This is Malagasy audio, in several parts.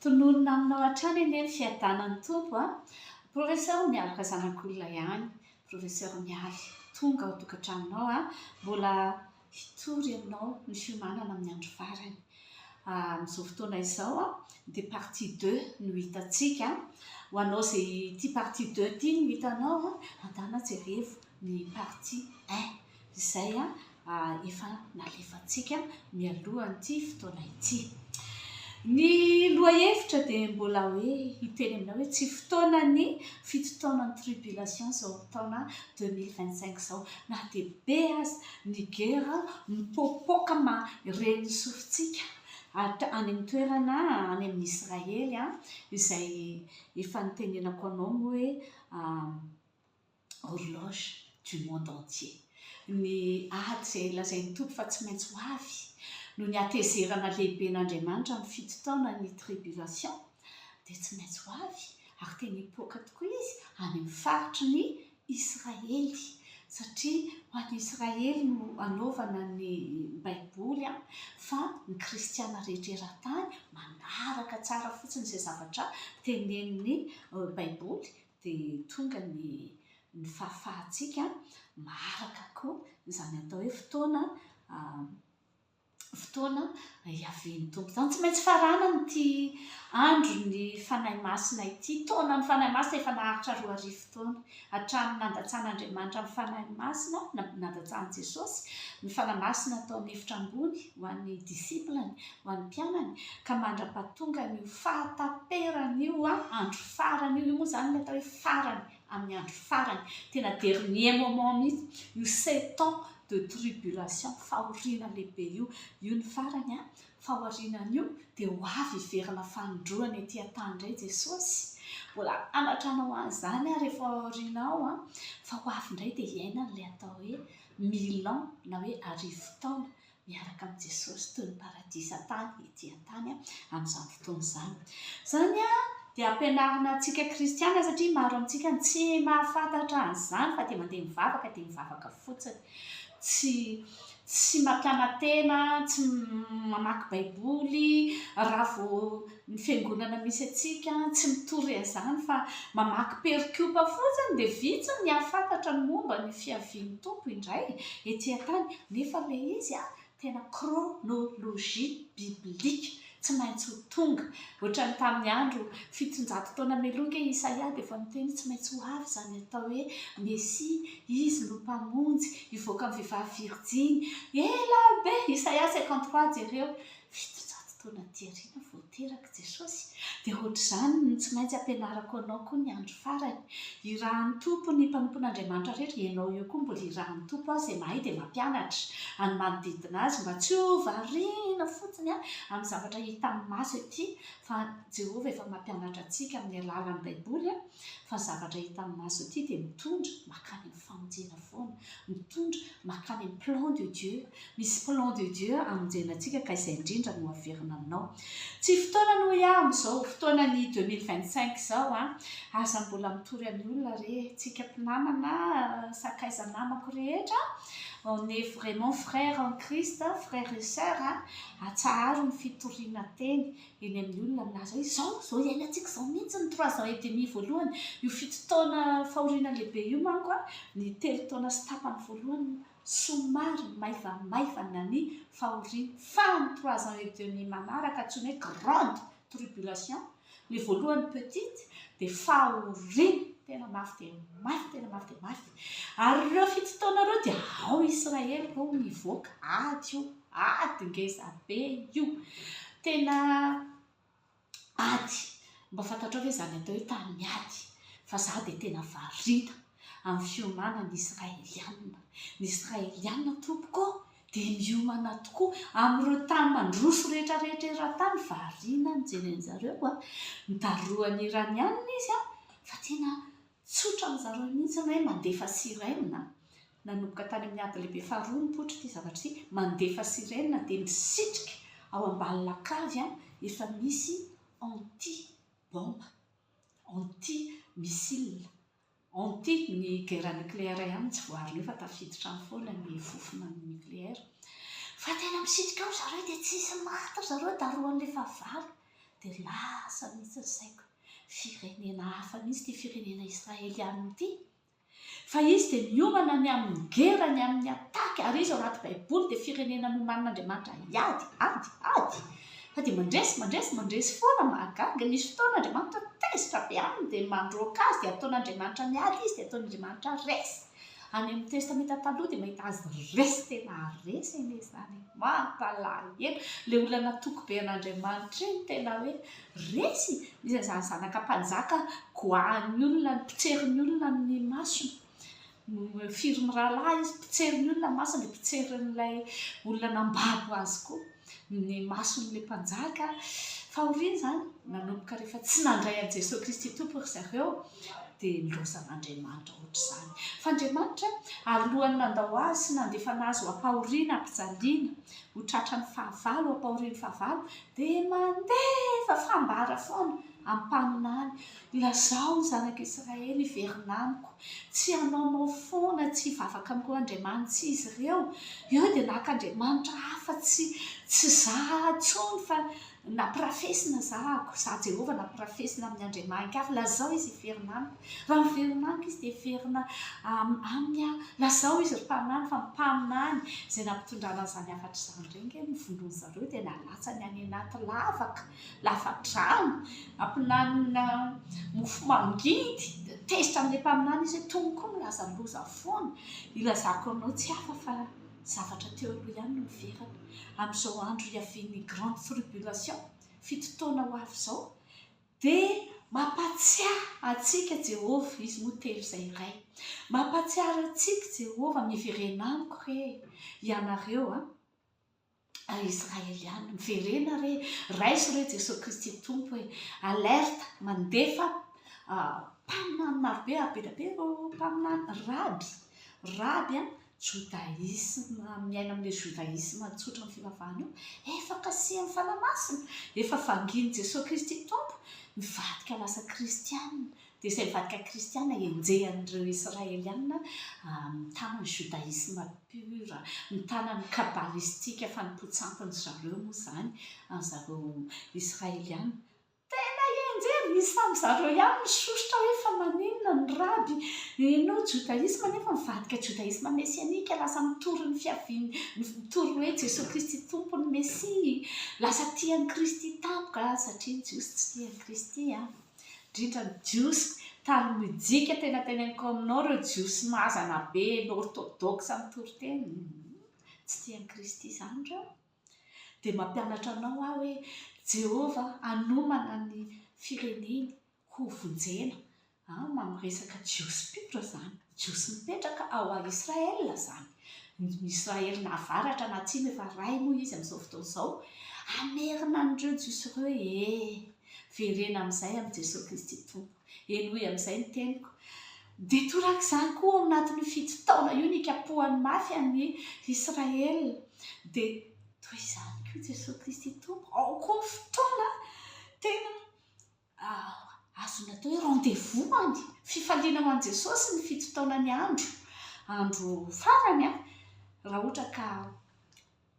tononona aminao hatrany anie ny fiadanany tompo a. Professeur miaraka zanak'olona ihany. Professeur miavy tonga ao tokantranonao a, mbola hitory aminao ny fiomanana amin'ny andro farany. Amin'izao fotoana izao a, dia partie 2 no hitantsika. Ho anao izay tia partie 2 tia no hitanao a, andana jerevo ny partie 1 izay efa nalefantsika mialohan'ity fotoana ity. Ny lohahevitra dia mbola hoe hiteny aminao hoe tsy fotoana ny fitotoanan'ny tribulation izao taona 2025 izao. Na dia be azy ny guerre mipoapoaka reny sofintsika any amin'ny toerana any amin'ny Israely izay efa nitenenako anao hoe horloge du monde entier. Ny ady izay lazain'ny tompo fa tsy maintsy ho avy no ny atezerana lehiben'Andriamanitra amin'ny fitotoana ny tribulation dia tsy maintsy ho avy ary tena hipoaka tokoa izy any amin'ny faritry ny Israely, satria ho an'ny Israely no anaovana ny baiboly fa ny kristiana rehetra eran-tany manaraka tsara fotsiny izay zavatra tenenin'ny baiboly dia tonga ny fahafahantsika maraka koa izany atao hoe fotoana iavian'ny tompo. Izany tsy maintsy farana n'ity andro ny fanahy masina ity. Taona ny fanahy masina efa naharitra 2 taona hatramin'ny nandatsan'Andriamanitra amin'ny fanahy masina, nandatsahan'i Jesosy ny fanahy masina ataon'ny efitra ambony ho an'ny disiplany, ho an'ny mpianany, ka mandra-patongany fahataperan'io andro farany io moa izany ny atao hoe farany amin'ny andro farany. Tena dernier moment mihitsy io 7 ans de tribulation, fahoriana lehibe io ny farany fahorinan'io dia ho avy iverana fanondroany etỳ an-tany indray Jesosy. Mbola anatranao an'izany rehefa aorianao fa ho avy indray dia hiaina n'ilay atao hoe 1000 ans na hoe 1000 taona miaraka amin'ny Jesosy toy ny paradisa tany etỳ an-tany amin'izany fotoana izany. Izany dia ampianarina antsika kristiana satria maro amintsika tsy mahafantatra an'izany fa dia mandeha mivavaka fotsiny. Tsy mampiana-tena, tsy mamaky baiboly raha vao ny fiangonana misy antsika, tsy mitory an'izany fa mamaky perikopa fotsiny dia vitsy ny hafantatra ny momba ny fiavian'ny tompo indray etỳ an-tany. Nefa ilay izy tena chronologie biblique tsy maintsy ho tonga. Ohatran'ny tamin'ny andro 700 taona mialoha Isaia dia efa miteny tsy maintsy ho avy izany atao hoe Mesia, izy no mpamonjy hivoaka amin'ny vehivavy virjiny. Ela be Isaia 53 jereo 700 taona aty aoriana vao teraka Jesosy. Dia ohatr'izany no tsy maintsy ampianarako anao koa ny andro farany. Irahan'ny tompo ny mpanompon'Andriamanitra rehetra, ianao eo koa mbola irahan'ny tompo izay mahay dia mampianatra any manodidina azy mba tsy ho variana fotsiny amin'ny zavatra hita amin'ny maso ety, fa Jehovah efa mampianatra antsika amin'ny alalan'ny baiboly fa zavatra hita amin'ny maso ety dia mitondra makany amin'ny famonjena foana, mitondra makany amin'ny plan de Dieu. Misy plan de Dieu hamonjena antsika ka izay indrindra no averina aminao. Tsy fotoana no amin'izao fotoana ny 2025 izao aza mbola mitory amin'ny olona tsika mpinamana, sakaiza namako rehetra. On est vraiment frère en Christ, frère et sœur. Atsaharo ny fitoriana teny eny amin'ny olona minazy hoe izao iainantsika izao mihitsy ny 3 ans et demi voalohany. Io 7 taona fahoriana lehibe io manko ny 3 taona sy tapany voalohany somary maivana ny fahoriana. Fa ny 3 ans et demi manaraka antsoina hoe grande tribulation. Le voalohany petite dia fahoriana tena mafy dia mafy. Ary ireo 7 taona ireo dia ao Israely vao mivoaka ady ngeza be io. Tena ady. Mba fantatrao ve izany atao hoe tany miady. Fa za dia tena variana amin'ny fiomanan'ny Israelianina. Ny Israelianina tompoko dia miomana tokoa amin'ireo tany mandroso rehetra eran-tany. Variana mijery an'izareo mitaroan'ny iranianina izy fa tena tsotra amin'izareo mihitsy hoe mandefa sirène. Nanomboka tany amin'ny ady lehibe faharoa nipoitra ity zavatra ity, mandefa sirène dia misitrika ao ambany lakavy efa misy anti-bombe, anti-missile, anti ny guerre nucléaire ihany tsy voarina fa tafiditra ny foana ny fofona nucléaire. Fa tena misitrika ao zareo dia tsisy maty zareo daroan'ilay fahavalo. dia lasa mihitsy ny saiko firenena hafa mihitsy ty firenena israelianina ity. Fa izy dia miomana ny amin'ny gera, ny amin'ny ataky, ary izy ao anaty baiboly dia firenena noman'Andriamanitra ady. Fa dia mandresy foana mahagaga. Misy fotoana Andriamanitra tezitra be aminy dia mandroaka azy dia ataon'Andriamanitra miady izy dia ataon'Andriamanitra resy. Any amin'ny testamenta taloha dia mahita azy resy, tena resy eny izany, mampalahelo. Le olana toko be an'Andriamanitra eny tena hoe resy. Misy izany zanaka mpanjaka goahan'ny olona, pitserin'ny olona ny masony. Firy mirahalahy izy, pitserin'ny olona masony dia pitserin'ilay olona nambabo azy koa ny mason'ilay mpanjaka. Fa aoriana izany nanomboka rehefa tsy nandray an'i Jesosy Kristy tompo ry zareo dia nilosan'Andriamanitra ohatr'izany. Fa Andriamanitra alohany nandao azy sy nandefana azy ho ampahoriana ampijaliana ho tratrany fahavalo, ho ampahoriany fahavalo dia mandefa fambara foana ampaminany. Lazao zanak'Israely iverina amiko, tsy hanaonao foana, tsy hivavaka amin'ireo andriamanitra izy ireo. Eo dia nak'Andriamanitra hafa tsy za tsony fa naprafesina zahako, za Jehova naprafesina amin'ny andriamanikafa. Lazao izy iverina amiko. Raha miverina amiko izy dia iverina aminy aho. Lazao izy ry mpaminany fa mpaminany izay nampitondrana izany afatra izany reny mivondrony zareo dia nalatsany any anaty lavadrano ampinanina mofo mangidy. Tezitra amin'ilay mpaminany izy hoe tony koa milaza loza foana. Ilazako anao tsy hafa fa zavatra teo aloha ihany no miverina. Amin'izao andro iavian'ny grande tribulation, fitotoana ho avy izao, dia mampatsiahy antsika Jehova, izy moa telo izay iray. Mampatsiaro antsika Jehova miverena amiko re ianareo Israeliana, miverena re raiso re Jesosy Kristy tompo hoe alerta mandefa mpaminany marobe abedabe ireo mpaminany raby judaïsme, miaina amin'ilay judaïsme tsotra ny fivavahana io, efa kasihan'ny fanamasina, efa vangiany Jesosy Kristy tompo, mivadika lasa kristianina. Dia izay mivadika kristianina enjehan'ireo israeliana mitana ny judaïsme pura, mitana ny kabalistika fanompoantsampany zareo moa izany zareo israeliana. Tena enjehany misy samyzareo ihany misosotra hoe fa maninona ny raby ianao judaïsme nefa mivadika judaïsme messianika, lasa mitory ny fiaviany, mitory hoe Jesosy Kristy tompo ny Messia, lasa tian'ny Kristy tampoka satria ny jiosy tsy tian'ny Kristy indrindra ny jiosy talmodika tena teneniko aminao ireo jiosy mazana be orthodoxe mitory teny tsy tian'ny Kristy izany ireo. Dia mampianatra anao aho hoe Jehova anomana ny fireneny ho vonjena mamresaka jiosy pura izany, jiosy mipetraka ao a Israela izany. Israely navaratra na atsimo efa ray moa izy amin'izao fotoana izao. Amerina an'ireo jiosy ireo verena amin'izay amin'ny Jesosy Kristy tompo. Enoy amin'izay ny teniko. Dia torak'izany koa ao anatin'ny fito taona io nikapohan'ny mafy an'ny Israely. Dia toy izany koa Jesosy Kristy tompo, ao koa fotoana tena azona atao hoe rendez-vous any, fifaliana ho an'i Jesosy ny fito taonany andro farany raha ohatra ka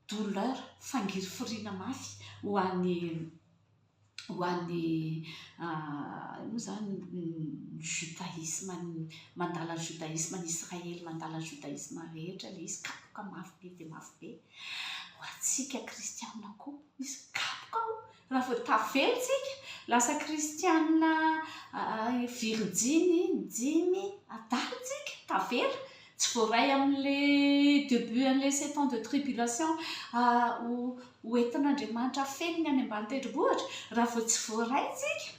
douleur, fangiriforiana mafy ho an'ny moa izany judaïsme, mandala ny judaïsme ny Israely, mandala ny judaïsme rehetra ilay izy kapoka mafy be dia mafy be. Ho antsika kristianina koa misy kapoka raha vao tavela tsika lasa kristianina virginy dimy adala tsika tavela, tsy voaray amin'ilay début an'ilay 7 ans de tribulation ho entin'Andriamanitra feniny any ambany tendrombohitra. Raha vao tsy voaray tsika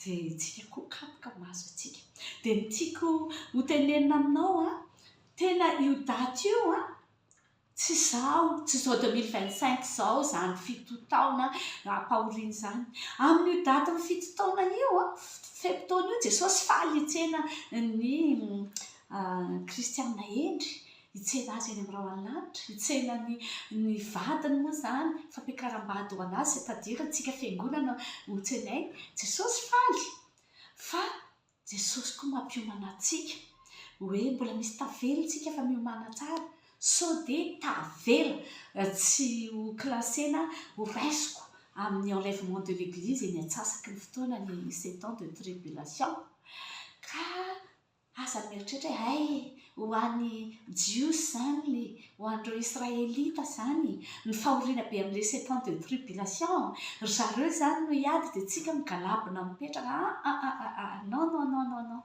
dia tsika koa kapoka mahazo atsika. Dia ny tiako ho tenenina aminao tena io daty io tsy izao 2025 izao izany fito taona ampahoriana izany. Amin'io daty ny fito taona io feptaona io Jesosy faly hitsena ny kristianina endry, hitsena azy eny amin'ny rahoanlanitra, hitsena ny vadiny moa izany, fampiakaram-bady ho anazy, c'est-à-dire tsika fiangonana ho tsenainy. Jesosy faly, fa Jesosy koa mampiomana antsika hoe mbola misy tavela tsika fa miomana tsara, sao dia tavela tsy ho klasena ho raisiko amin'ny enlèvement de l'église eny antsasaky ny fotoana ny 7 ans de tribulation ka aza mieritrehitra hoe ay ho an'ny jiosy zany ho an'ireo israelita zany ny fahoriana be amin'ilay 7 ans de tribulation zareo zany no hiady dia tsika migalabina mipetraka non non non non non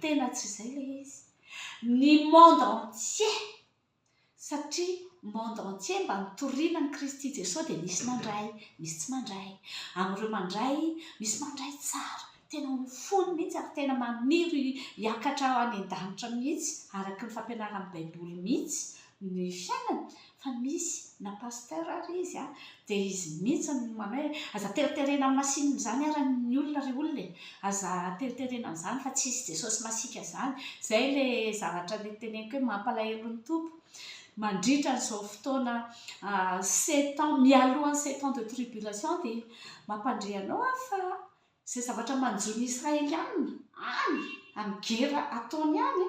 tena tsy izay ilay izy ny monde entier satria monde entier mba nitoriana ny Kristy Jesosy dia misy mandray misy tsy mandray amin'ireo mandray misy mandray tsara tena fony mihitsy ary tena maniry hiakatra any an-danitra mihitsy araka ny fampianaran'ny baiboly mihitsy ny fiainana fa misy na pasteur ary izy dia izy mihitsy manao hoe aza teriterena amin'ny masinina zany ara ny olona ry olona aza teriterena amin'izany fa tsy isy Jesosy masika zany zay le zavatra le teneniko hoe mampalahelo ny tompo mandritra n'izao fotoana 7 ans mialohan'ny 7 ans de tribulation dia mampandre anao fa izay zavatra manjony israelianina any gera ataony any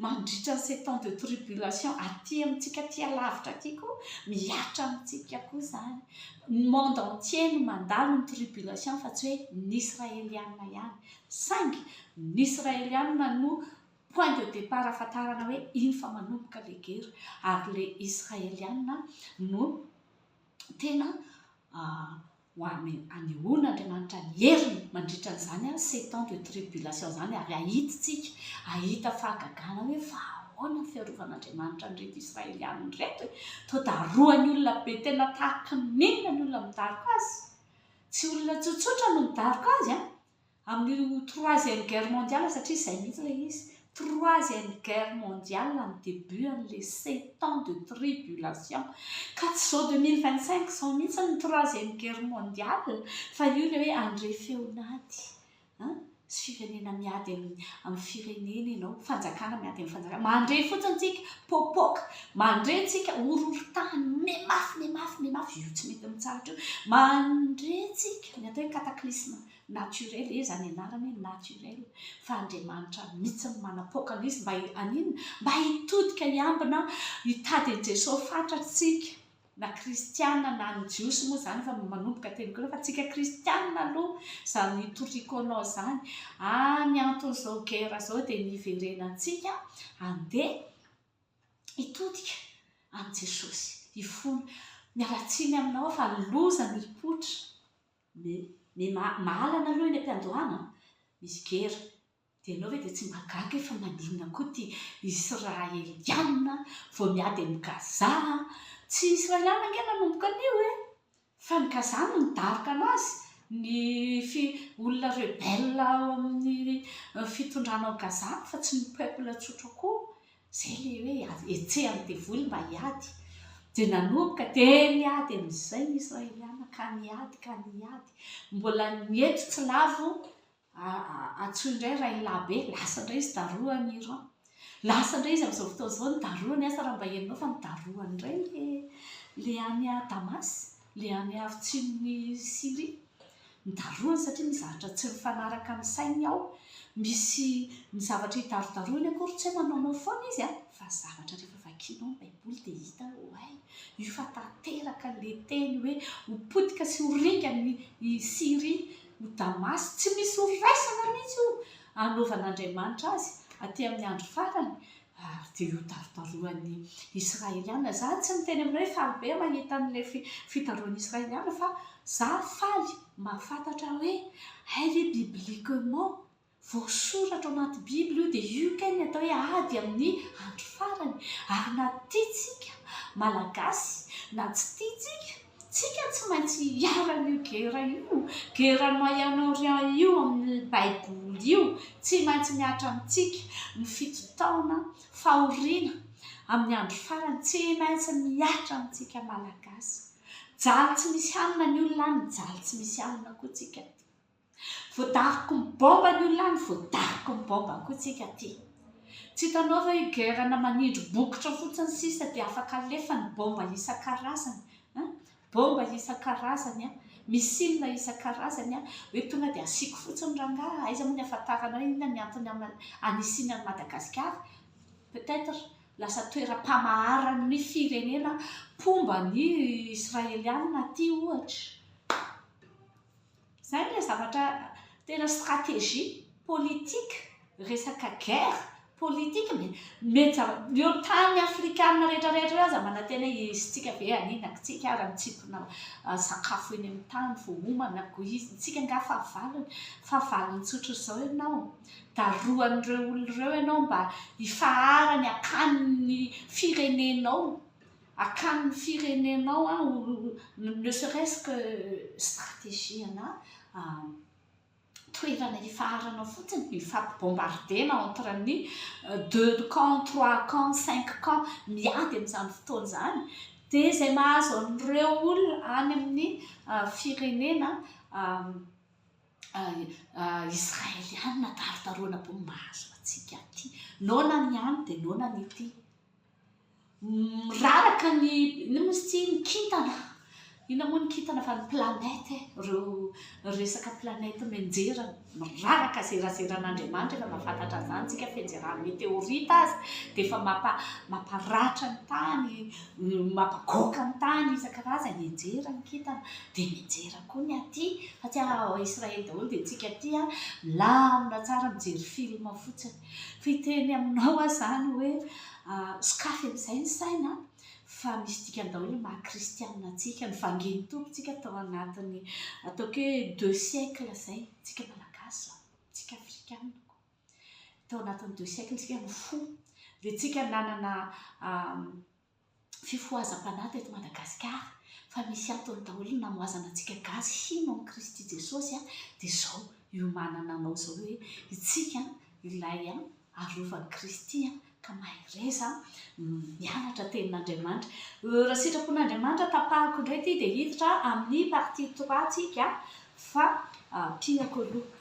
mandritra ny 7 ans de tribulation aty amintsika tia lavitra aty koa miatra amintsika koa zany ny monde entier no mandalo ny tribulation fa tsy hoe ny israelianina ihany saingy ny israelianina no point de départ ahafantarana hoe iny fa manomboka le gera ary le israelianina no tena ho anehoan'Andriamanitra ny heriny mandritra n'izany 7 ans de tribulation zany ary ahita fahagagana hoe fa ahoana ny fiarovan'Andriamanitra nyreto israelianina reto to daroany olona be tena tahaka ninona ny olona midarika azy tsy olona tsotsotra no midarika azy amin'ny 3e guerre mondiale satria izay mihitsy ilay izy 3e guerre mondiale ny début an'ilay 7 ans de tribulation ka tsy zao 2025 zao mihitsy ny 3e guerre mondiale fa io le hoe andre feonady sy firenena miady amin'ny firenena ianao fanjakana miady amin'ny fanjakana mandre fotsiny tsika popoka mandre tsika orohorotany memafy io tsy mety mitsaratra io mandre tsika ny atao hoe cataclysme naturel zany anarany hoe naturel fa Andriamanitra mihitsy manapôkalysy mba hitodika hiambina hitady ny Jesosy fantatritsika na kristiana na ny jiosy moa zany fa manomboka teny koa fa tsika kristiana aloha zany toriko anao zany any anton'izao gera zao dia niverenantsika andeha hitodika amin'ny Jesosy hifony mialatsiny aminao fa loza ny hipotra mahalana aloha eny am-piandohana misy gera dia ianao hoe dia tsy magaga fa maninona koa ty israelianina vao miady amin'ny Gaza tsy israelianina nge nanomboka an'io fa ny Gaza no nidarika anazy ny olona rebelle amin'ny fitondrana ao Gaza fa tsy ny peuple tsotra koa zay le hoe etsehany devoly mba hiady dia nanomboka dia niady amin'izay ny israelianina ka niady mbola nieto tsy lavo atsoy indray rahilabe lasa indray izy daroany Iran lasa indray izy amin'izao fotoana izao nidaroany asa raha mba henonao fa nidaroany indray le any Damas le any avitsin'ny Syrie nidaroany satria ny zavatra tsy mifanaraka amin'ny sainy ao misy ny zavatra hidarodaroany akory tsy hoe manaonao foana izy fa zavatra rehefa vakianao ny baiboly dia hita ay io fa tanteraka le teny hoe hopotika sy horinga ny Syrie ho Damas tsy misy horaisana mihitsy io anaovan'Andriamanitra azy aty amin'ny andro farany dia io darodaroan'ny israelianina za tsy miteny aminao hoe faly be mahita an'ilay fitaroan'ny israelianina fa za faly mahafantatra hoe ay bibliquement voasoratra ao anaty Biblia io dia io kay ny atao hoe ady amin'ny andro farany ary na tiatsika malagasy na tsy tiatsika tsika tsy maintsy hiaran'io gera Moyen-Orient io amin'ny baiboly io tsy maintsy miatra amintsika ny fito taona fahoriana amin'ny andro farany tsy maintsy miatra amintsika malagasy jaly tsy misy alina ny olona any jaly tsy misy alina koa tsika ty voadariko ny bomba ny olona any voadariko ny bomba koa tsika ty tsy hitanao fa io gerana manindro bokotra fotsiny sisa dia afaka alefa ny bomba isan-karazany bomba isan-karazany misilina isan-karazany hoe tonga dia asiako fotsiny rangahy aiza moa ny ahafantarana inona ny antony anisiny any Madagasikara peut-être lasa toeram-pamaharan'ny firenena pomba ny israelianina aty ohatra zavatra tena stratégie politique resaka guerre politique mety eo tany afrikanina rehetrarehetra aza manantena izytsika ve aninakitsika raha mitsipona sakafo eny amin'ny tany vo homana go izy tsika nga fahavalony tsotro zao ianao daroan'ireo olon'ireo ianao mba hifaharany akan'ny firenenao akan'ny firenenao ne serait-ce que stratégie ana toerana hifaharanao fotsiny mifampibombardena entre ny 2 camp 3 camp 5 camp miady amin'izany fotoana zany dia zay mahazo an'ireo olona any amin'ny firenena israeliana darodaroana bombazo atsika ty nona ny any dia nona ny ity raraka ny misy ty nikintana ina moa nikintana fa ny planète reo resaka planète menjera raraka zerazeran'Andriamanitra efa mahafantatra zany tsika fenjeran'ny météorite azy dia efa mamparatra ny tany mampagoaka ny tany isan-karazany enjera nikintana dia menjera koa ny aty fa tsy Israely daholo dia tsika aty milamina tsara mijery film fotsiny fiteny aminao azy zany hoe sokafy amin'izay ny saina fa misy dikany daholo maha-kristianina atsika ny vangeny tompontsika tao anatiny ataoko hoe 2 siècle zay tsika malagasy zao tsika afrikanina tao anatin'ny 2 siècle tsika mifo dia tsika nanana fifohazam-panahy teto Madagasikara fa misy antony daholo namoazana antsika gazy hino amin'ny Kristy Jesosy dia zao iomanana anao zao hoe itsika ilay arovan'i Kristy ka mahay reza mianatra tenin'Andriamanitra raha sitrapon'Andriamanitra tapahako indray ty dia hiditra amin'ny partie 3 tsika fa piako aloha